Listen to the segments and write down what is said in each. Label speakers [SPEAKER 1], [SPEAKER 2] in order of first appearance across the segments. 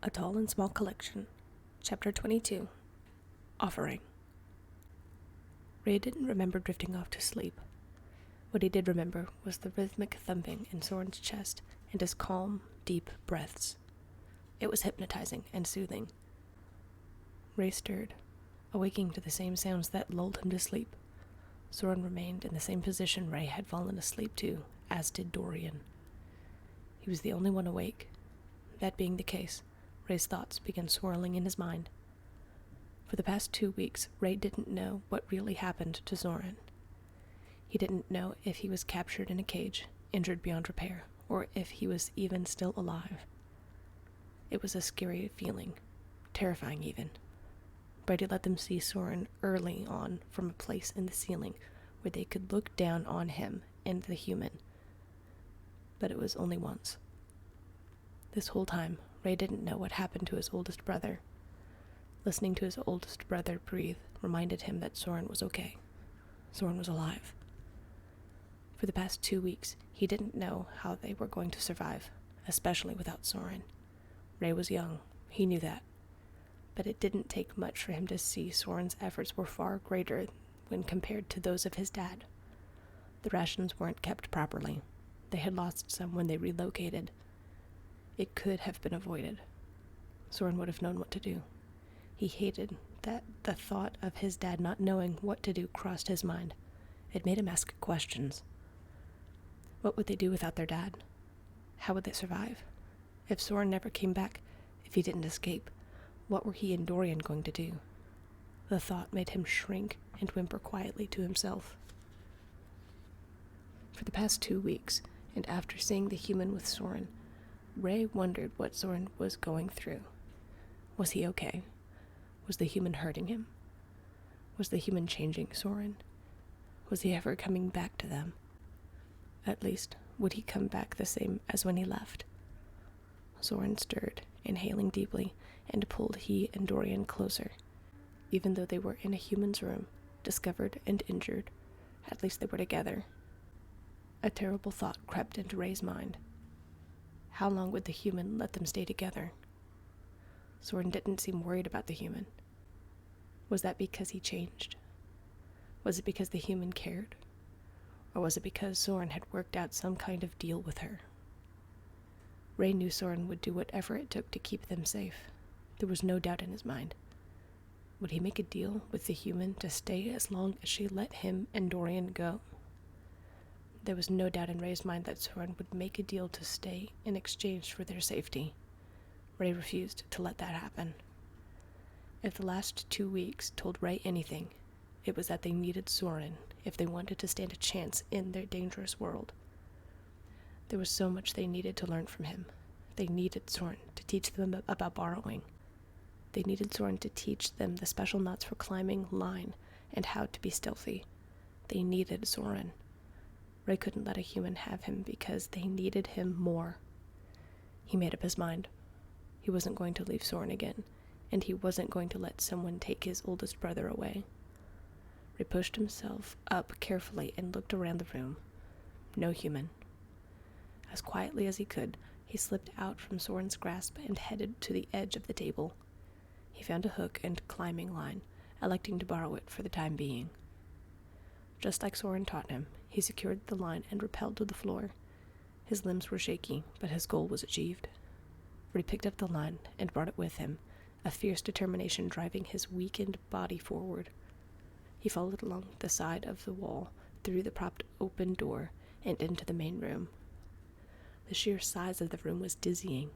[SPEAKER 1] A Tall and Small Collection, Chapter 22, Offering. Ray didn't remember drifting off to sleep. What he did remember was the rhythmic thumping in Soren's chest and his calm, deep breaths. It was hypnotizing and soothing. Ray stirred, awaking to the same sounds that lulled him to sleep. Soren remained in the same position Ray had fallen asleep to, as did Dorian. He was the only one awake. That being the case, Ray's thoughts began swirling in his mind. For the past 2 weeks, Ray didn't know what really happened to Soren. He didn't know if he was captured in a cage, injured beyond repair, or if he was even still alive. It was a scary feeling, terrifying even. Brady let them see Soren early on from a place in the ceiling where they could look down on him and the human. But it was only once. This whole time, Ray didn't know what happened to his oldest brother. Listening to his oldest brother breathe reminded him that Soren was okay. Soren was alive. For the past 2 weeks, he didn't know how they were going to survive, especially without Soren. Ray was young, he knew that. But it didn't take much for him to see Soren's efforts were far greater when compared to those of his dad. The rations weren't kept properly. They had lost some when they relocated. It could have been avoided. Soren would have known what to do. He hated that the thought of his dad not knowing what to do crossed his mind. It made him ask questions. What would they do without their dad? How would they survive? If Soren never came back, if he didn't escape, what were he and Dorian going to do? The thought made him shrink and whimper quietly to himself. For the past 2 weeks, and after seeing the human with Soren, Ray wondered what Soren was going through. Was he okay? Was the human hurting him? Was the human changing Soren? Was he ever coming back to them? At least, would he come back the same as when he left? Soren stirred, inhaling deeply, and pulled he and Dorian closer. Even though they were in a human's room, discovered and injured, at least they were together. A terrible thought crept into Ray's mind. How long would the human let them stay together? Soren didn't seem worried about the human. Was that because he changed? Was it because the human cared? Or was it because Soren had worked out some kind of deal with her? Ray knew Soren would do whatever it took to keep them safe. There was no doubt in his mind. Would he make a deal with the human to stay as long as she let him and Dorian go? There was no doubt in Ray's mind that Soren would make a deal to stay in exchange for their safety. Ray refused to let that happen. If the last 2 weeks told Ray anything, it was that they needed Soren if they wanted to stand a chance in their dangerous world. There was so much they needed to learn from him. They needed Soren to teach them about borrowing. They needed Soren to teach them the special knots for climbing line and how to be stealthy. They needed Soren. Ray couldn't let a human have him because they needed him more. He made up his mind. He wasn't going to leave Soren again, and he wasn't going to let someone take his oldest brother away. Ray pushed himself up carefully and looked around the room. No human. As quietly as he could, he slipped out from Soren's grasp and headed to the edge of the table. He found a hook and climbing line, electing to borrow it for the time being. Just like Soren taught him, he secured the line and rappelled to the floor. His limbs were shaky, but his goal was achieved. Ray picked up the line and brought it with him, a fierce determination driving his weakened body forward. He followed along the side of the wall, through the propped open door, and into the main room. The sheer size of the room was dizzying.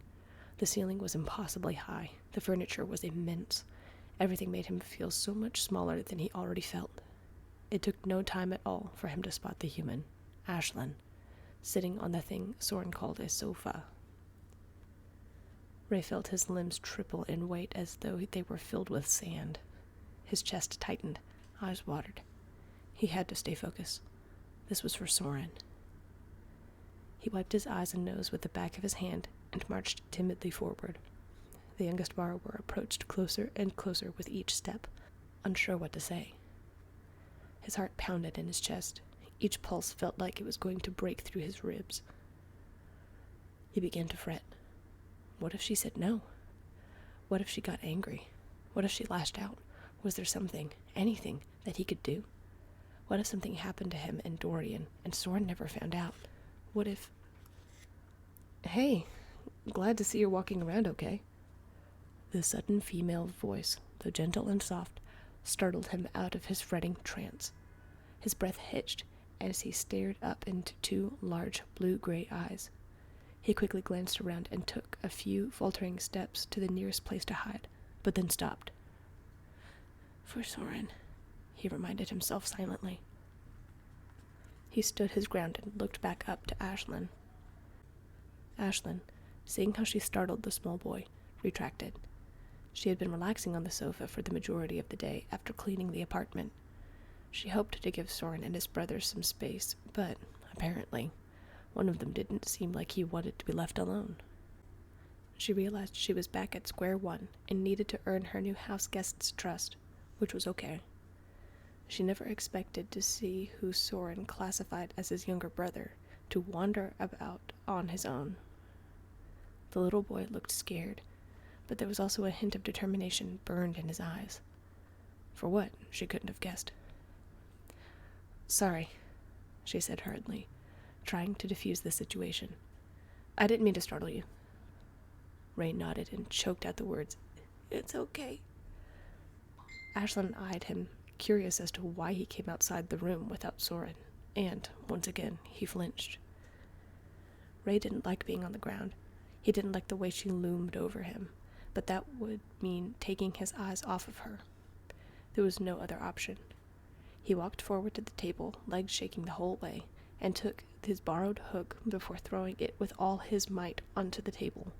[SPEAKER 1] The ceiling was impossibly high. The furniture was immense. Everything made him feel so much smaller than he already felt. It took no time at all for him to spot the human, Ashlynn, sitting on the thing Soren called a sofa. Ray felt his limbs triple in weight as though they were filled with sand. His chest tightened, eyes watered. He had to stay focused. This was for Soren. He wiped his eyes and nose with the back of his hand and marched timidly forward. The youngest borrower approached closer and closer with each step, unsure what to say. His heart pounded in his chest. Each pulse felt like it was going to break through his ribs. He began to fret. What if she said no? What if she got angry? What if she lashed out? Was there something, anything, that he could do? What if something happened to him and Dorian, and Soren never found out? What if... Hey, glad to see you're walking around okay. The sudden female voice, though gentle and soft, startled him out of his fretting trance. His breath hitched as he stared up into two large blue-gray eyes. He quickly glanced around and took a few faltering steps to the nearest place to hide, but then stopped. For Soren, he reminded himself silently. He stood his ground and looked back up to Ashlynn. Ashlynn, seeing how she startled the small boy, retracted. She had been relaxing on the sofa for the majority of the day after cleaning the apartment. She hoped to give Soren and his brothers some space, but, apparently, one of them didn't seem like he wanted to be left alone. She realized she was back at square one and needed to earn her new house guests' trust, which was okay. She never expected to see who Soren classified as his younger brother to wander about on his own. The little boy looked scared, but there was also a hint of determination burned in his eyes. For what, she couldn't have guessed. Sorry, she said hurriedly, trying to defuse the situation. I didn't mean to startle you. Ray nodded and choked out the words, It's okay. Ashlynn eyed him, curious as to why he came outside the room without Soren, and, once again, he flinched. Ray didn't like being on the ground. He didn't like the way she loomed over him, but that would mean taking his eyes off of her. There was no other option. He walked forward to the table, legs shaking the whole way, and took his borrowed hook before throwing it with all his might onto the table.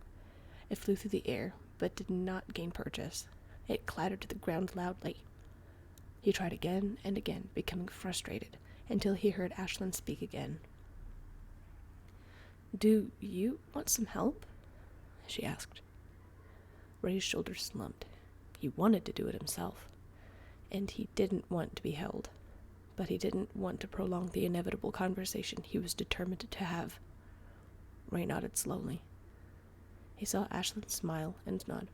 [SPEAKER 1] It flew through the air, but did not gain purchase. It clattered to the ground loudly. He tried again and again, becoming frustrated, until he heard Ashlynn speak again. Do you want some help? She asked. Ray's shoulders slumped. He wanted to do it himself, and he didn't want to be held, but he didn't want to prolong the inevitable conversation he was determined to have. Ray nodded slowly. He saw Ashlynn smile and nod.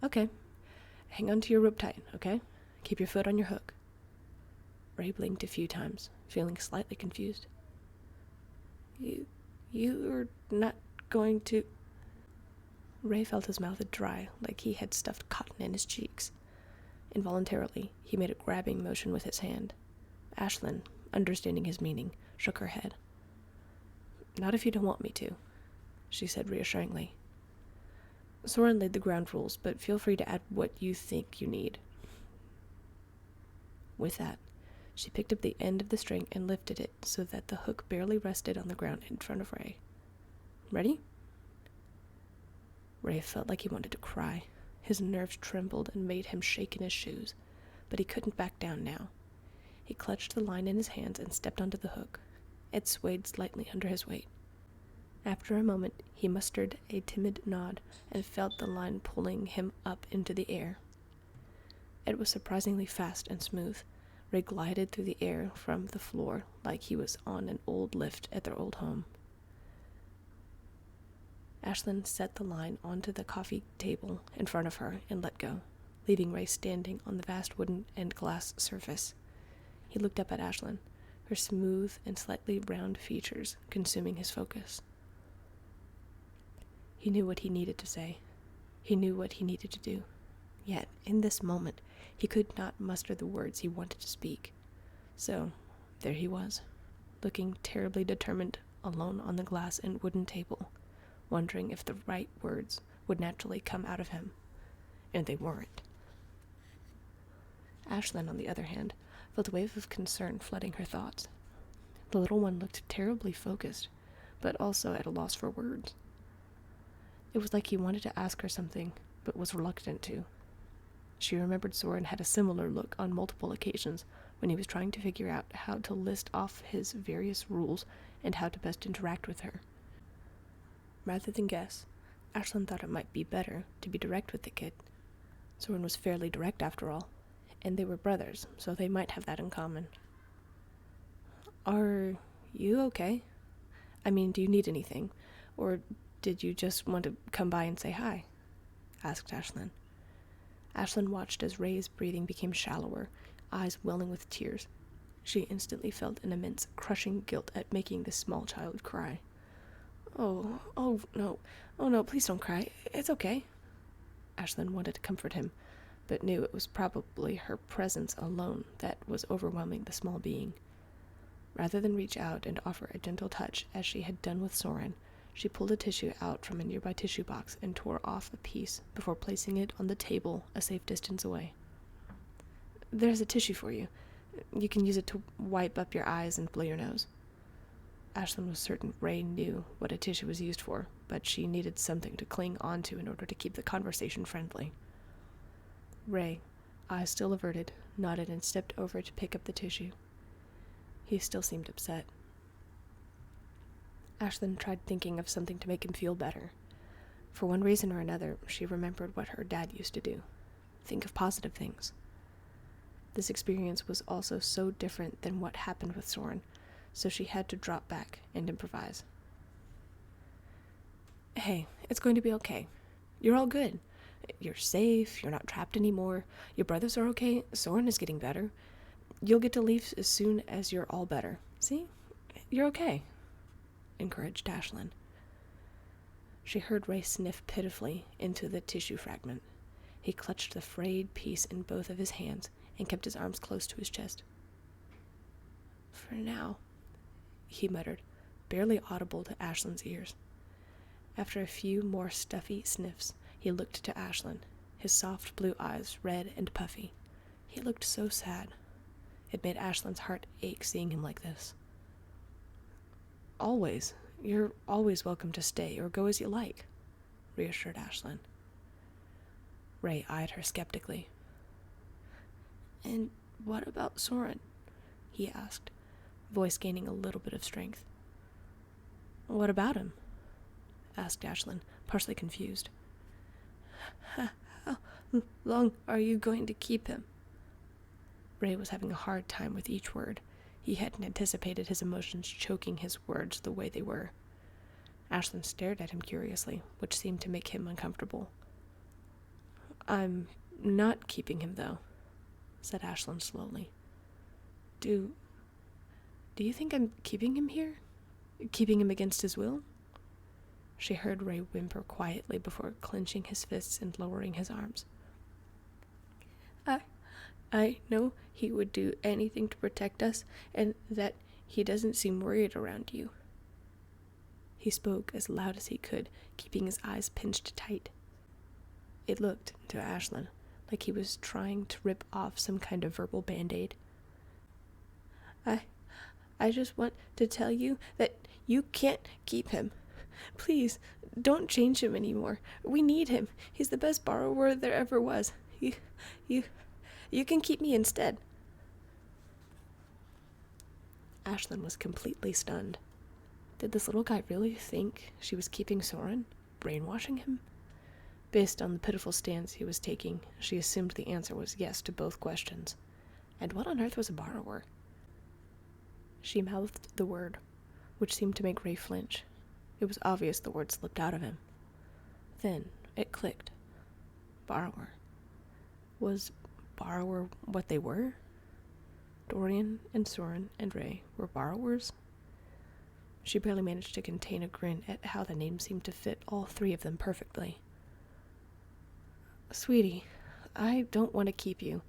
[SPEAKER 1] Okay. Hang on to your rope tight, okay? Keep your foot on your hook. Ray blinked a few times, feeling slightly confused. You're not going to... Ray felt his mouth dry, like he had stuffed cotton in his cheeks. Involuntarily, he made a grabbing motion with his hand. Ashlynn, understanding his meaning, shook her head. Not if you don't want me to, she said reassuringly. Soren laid the ground rules, but feel free to add what you think you need. With that, she picked up the end of the string and lifted it so that the hook barely rested on the ground in front of Ray. Ready? Ray felt like he wanted to cry. His nerves trembled and made him shake in his shoes, but he couldn't back down now. He clutched the line in his hands and stepped onto the hook. It swayed slightly under his weight. After a moment, he mustered a timid nod and felt the line pulling him up into the air. It was surprisingly fast and smooth. Ray glided through the air from the floor like he was on an old lift at their old home. Ashlynn set the line onto the coffee table in front of her and let go, leaving Ray standing on the vast wooden and glass surface. He looked up at Ashlynn, her smooth and slightly round features consuming his focus. He knew what he needed to say. He knew what he needed to do. Yet, in this moment, he could not muster the words he wanted to speak. So, there he was, looking terribly determined, alone on the glass and wooden table, wondering if the right words would naturally come out of him. And they weren't. Ashlynn, on the other hand, felt a wave of concern flooding her thoughts. The little one looked terribly focused, but also at a loss for words. It was like he wanted to ask her something, but was reluctant to. She remembered Soren had a similar look on multiple occasions when he was trying to figure out how to list off his various rules and how to best interact with her. Rather than guess, Ashlynn thought it might be better to be direct with the kid. Soren was fairly direct after all, and they were brothers, so they might have that in common. Are you okay? I mean, do you need anything? Or did you just want to come by and say hi? asked Ashlynn. Ashlynn watched as Ray's breathing became shallower, eyes welling with tears. She instantly felt an immense, crushing guilt at making this small child cry. Oh no, please don't cry. It's okay. Ashlynn wanted to comfort him, but knew it was probably her presence alone that was overwhelming the small being. Rather than reach out and offer a gentle touch, as she had done with Soren, she pulled a tissue out from a nearby tissue box and tore off a piece before placing it on the table a safe distance away. There's a tissue for you. You can use it to wipe up your eyes and blow your nose. Ashlynn was certain Ray knew what a tissue was used for, but she needed something to cling onto in order to keep the conversation friendly. Ray, eyes still averted, nodded and stepped over to pick up the tissue. He still seemed upset. Ashlynn tried thinking of something to make him feel better. For one reason or another, she remembered what her dad used to do. Think of positive things. This experience was also so different than what happened with Soren, so she had to drop back and improvise. Hey, it's going to be okay. You're all good. You're safe, you're not trapped anymore. Your brothers are okay, Soren is getting better. You'll get to leave as soon as you're all better. See? You're okay, encouraged Ashlynn. She heard Ray sniff pitifully into the tissue fragment. He clutched the frayed piece in both of his hands and kept his arms close to his chest. For now, he muttered, barely audible to Ashlynn's ears. After a few more stuffy sniffs, he looked to Ashlynn, his soft blue eyes red and puffy. He looked so sad. It made Ashlynn's heart ache seeing him like this. Always. You're always welcome to stay or go as you like, reassured Ashlynn. Ray eyed her skeptically. And what about Soren? He asked, voice gaining a little bit of strength. What about him? Asked Ashlynn, partially confused. How long are you going to keep him? Ray was having a hard time with each word. He hadn't anticipated his emotions choking his words the way they were. Ashlynn stared at him curiously, which seemed to make him uncomfortable. I'm not keeping him, though, said Ashlynn slowly. Do you think I'm keeping him here? Keeping him against his will? She heard Ray whimper quietly before clenching his fists and lowering his arms. I know he would do anything to protect us, and that he doesn't seem worried around you. He spoke as loud as he could, keeping his eyes pinched tight. It looked, to Ashlynn, like he was trying to rip off some kind of verbal band-aid. I just want to tell you that you can't keep him. Please, don't change him anymore. We need him. He's the best borrower there ever was. You can keep me instead. Ashlynn was completely stunned. Did this little guy really think she was keeping Soren, brainwashing him? Based on the pitiful stance he was taking, she assumed the answer was yes to both questions. And what on earth was a borrower? She mouthed the word, which seemed to make Ray flinch. It was obvious the word slipped out of him. Then it clicked. Borrower. Was borrower what they were? Dorian and Soren and Ray were borrowers? She barely managed to contain a grin at how the name seemed to fit all three of them perfectly. Sweetie, I don't want to keep you.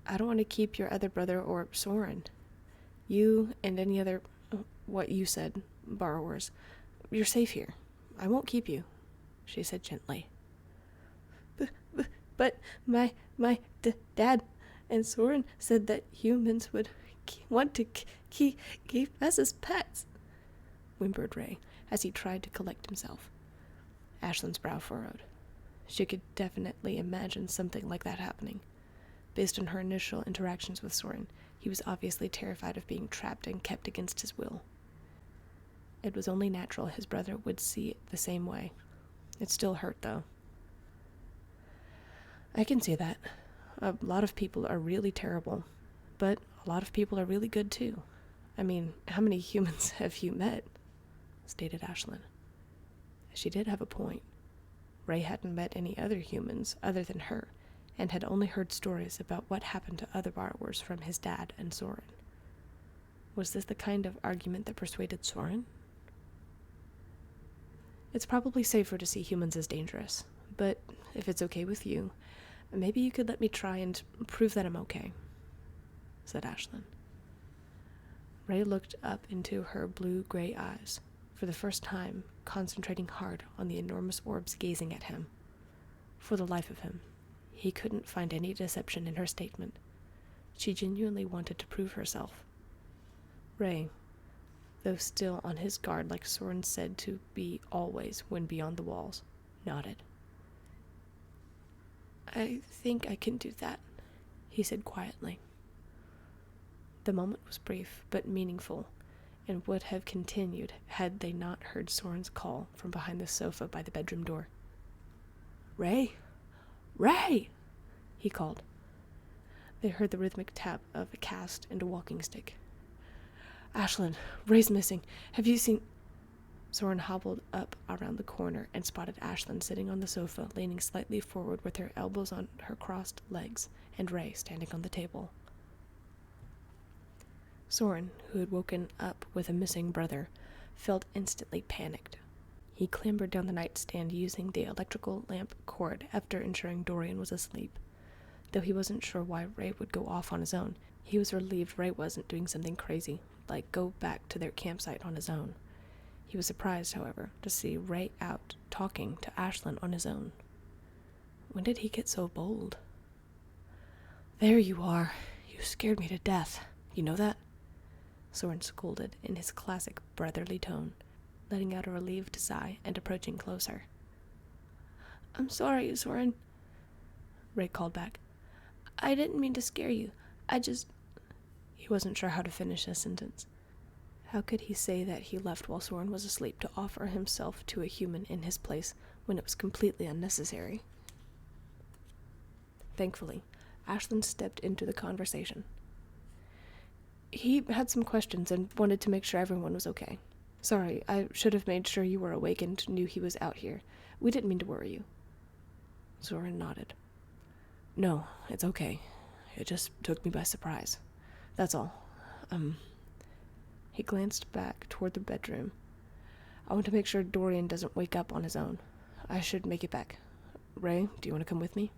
[SPEAKER 1] I don't want to keep your other brother or Soren. You and any other, what you said, borrowers. You're safe here. I won't keep you, she said gently. But my dad and Soren said that humans would want to keep us as pets, whimpered Ray as he tried to collect himself. Ashlynn's brow furrowed. She could definitely imagine something like that happening. Based on her initial interactions with Soren, he was obviously terrified of being trapped and kept against his will. It was only natural his brother would see it the same way. It still hurt, though. I can see that. A lot of people are really terrible, but a lot of people are really good, too. I mean, how many humans have you met? Stated Ashlynn. She did have a point. Ray hadn't met any other humans other than her, and had only heard stories about what happened to other borrowers from his dad and Soren. Was this the kind of argument that persuaded Soren? It's probably safer to see humans as dangerous, but if it's okay with you, maybe you could let me try and prove that I'm okay, said Ashlynn. Ray looked up into her blue-gray eyes, for the first time concentrating hard on the enormous orbs gazing at him. For the life of him, he couldn't find any deception in her statement. She genuinely wanted to prove herself. Ray, though still on his guard like Soren said to be always when beyond the walls, nodded. I think I can do that, he said quietly. The moment was brief but meaningful, and would have continued had they not heard Soren's call from behind the sofa by the bedroom door. Ray! Ray! He called. They heard the rhythmic tap of a cast and a walking stick. Ashlynn, Ray's missing. Have you seen... Soren hobbled up around the corner and spotted Ashlynn sitting on the sofa, leaning slightly forward with her elbows on her crossed legs, and Ray standing on the table. Soren, who had woken up with a missing brother, felt instantly panicked. He clambered down the nightstand using the electrical lamp cord after ensuring Dorian was asleep. Though he wasn't sure why Ray would go off on his own, he was relieved Ray wasn't doing something crazy, like go back to their campsite on his own. He was surprised, however, to see Ray out talking to Ashlynn on his own. When did he get so bold? There you are. You scared me to death. You know that? Soren scolded in his classic brotherly tone, letting out a relieved sigh and approaching closer. I'm sorry, Soren, Ray called back. I didn't mean to scare you. He wasn't sure how to finish a sentence. How could he say that he left while Soren was asleep to offer himself to a human in his place when it was completely unnecessary? Thankfully, Ashlynn stepped into the conversation. He had some questions and wanted to make sure everyone was okay. Sorry, I should have made sure you were awake and knew he was out here. We didn't mean to worry you. Soren nodded. No, it's okay. It just took me by surprise. That's all. He glanced back toward the bedroom. I want to make sure Dorian doesn't wake up on his own. I should make it back. Ray, do you want to come with me?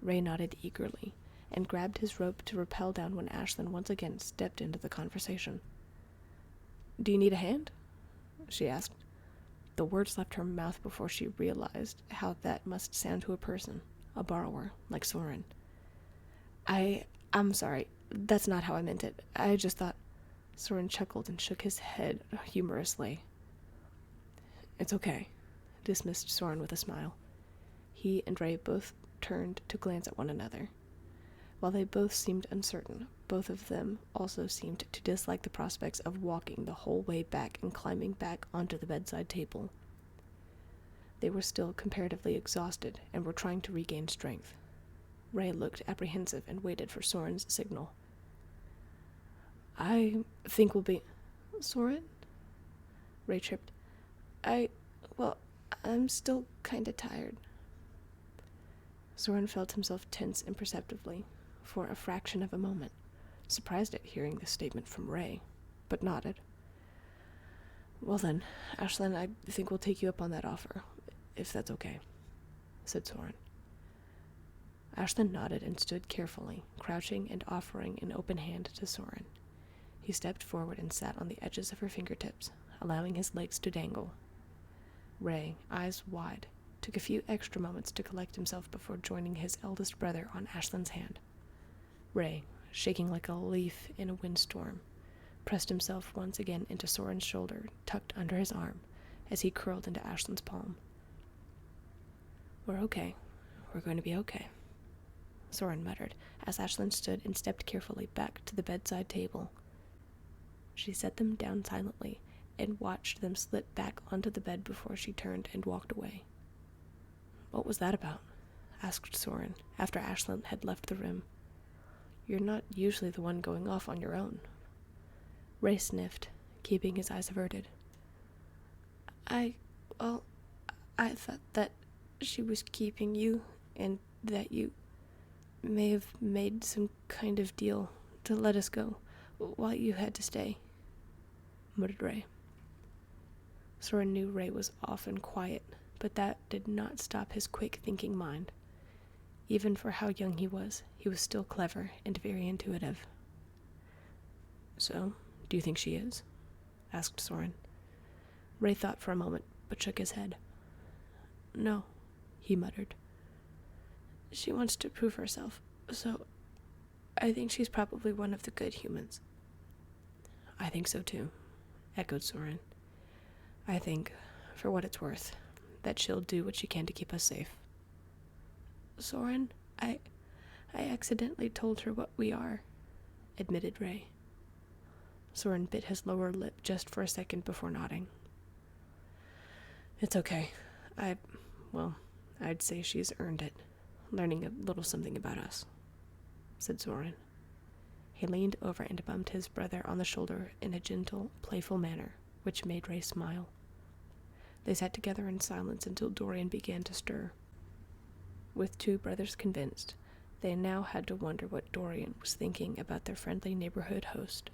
[SPEAKER 1] Ray nodded eagerly and grabbed his rope to rappel down when Ashlynn once again stepped into the conversation. Do you need a hand? She asked. The words left her mouth before she realized how that must sound to a person, a borrower, like Soren. I'm sorry. That's not how I meant it. I just thought... Soren chuckled and shook his head humorously. It's okay, dismissed Soren with a smile. He and Ray both turned to glance at one another. While they both seemed uncertain, both of them also seemed to dislike the prospects of walking the whole way back and climbing back onto the bedside table. They were still comparatively exhausted and were trying to regain strength. Ray looked apprehensive and waited for Soren's signal. I think we'll be... Soren? Ray tripped. I'm still kinda tired. Soren felt himself tense imperceptibly for a fraction of a moment, surprised at hearing this statement from Ray, but nodded. Well then, Ashlynn, I think we'll take you up on that offer, if that's okay, said Soren. Ashlynn nodded and stood carefully, crouching and offering an open hand to Soren. He stepped forward and sat on the edges of her fingertips, allowing his legs to dangle. Ray, eyes wide, took a few extra moments to collect himself before joining his eldest brother on Ashlynn's hand. Ray, shaking like a leaf in a windstorm, pressed himself once again into Soren's shoulder, tucked under his arm, as he curled into Ashlynn's palm. We're okay. We're going to be okay, Soren muttered, as Ashlynn stood and stepped carefully back to the bedside table. She set them down silently and watched them slip back onto the bed before she turned and walked away. What was that about? Asked Soren, after Ashlynn had left the room. You're not usually the one going off on your own. Ray sniffed, keeping his eyes averted. I thought that she was keeping you, and that you may have made some kind of deal to let us go while you had to stay," muttered Ray. Soren knew Ray was often quiet, but that did not stop his quick thinking mind. Even for how young he was still clever and very intuitive. "So, do you think she is?" asked Soren. Ray thought for a moment, but shook his head. "No," he muttered. "She wants to prove herself, so I think she's probably one of the good humans." "I think so too," echoed Soren. "I think, for what it's worth, that she'll do what she can to keep us safe." "Soren, I accidentally told her what we are," admitted Ray. Soren bit his lower lip just for a second before nodding. "It's okay. I'd say she's earned it, learning a little something about us," said Soren. He leaned over and bumped his brother on the shoulder in a gentle, playful manner, which made Ray smile. They sat together in silence until Dorian began to stir. With two brothers convinced, they now had to wonder what Dorian was thinking about their friendly neighborhood host.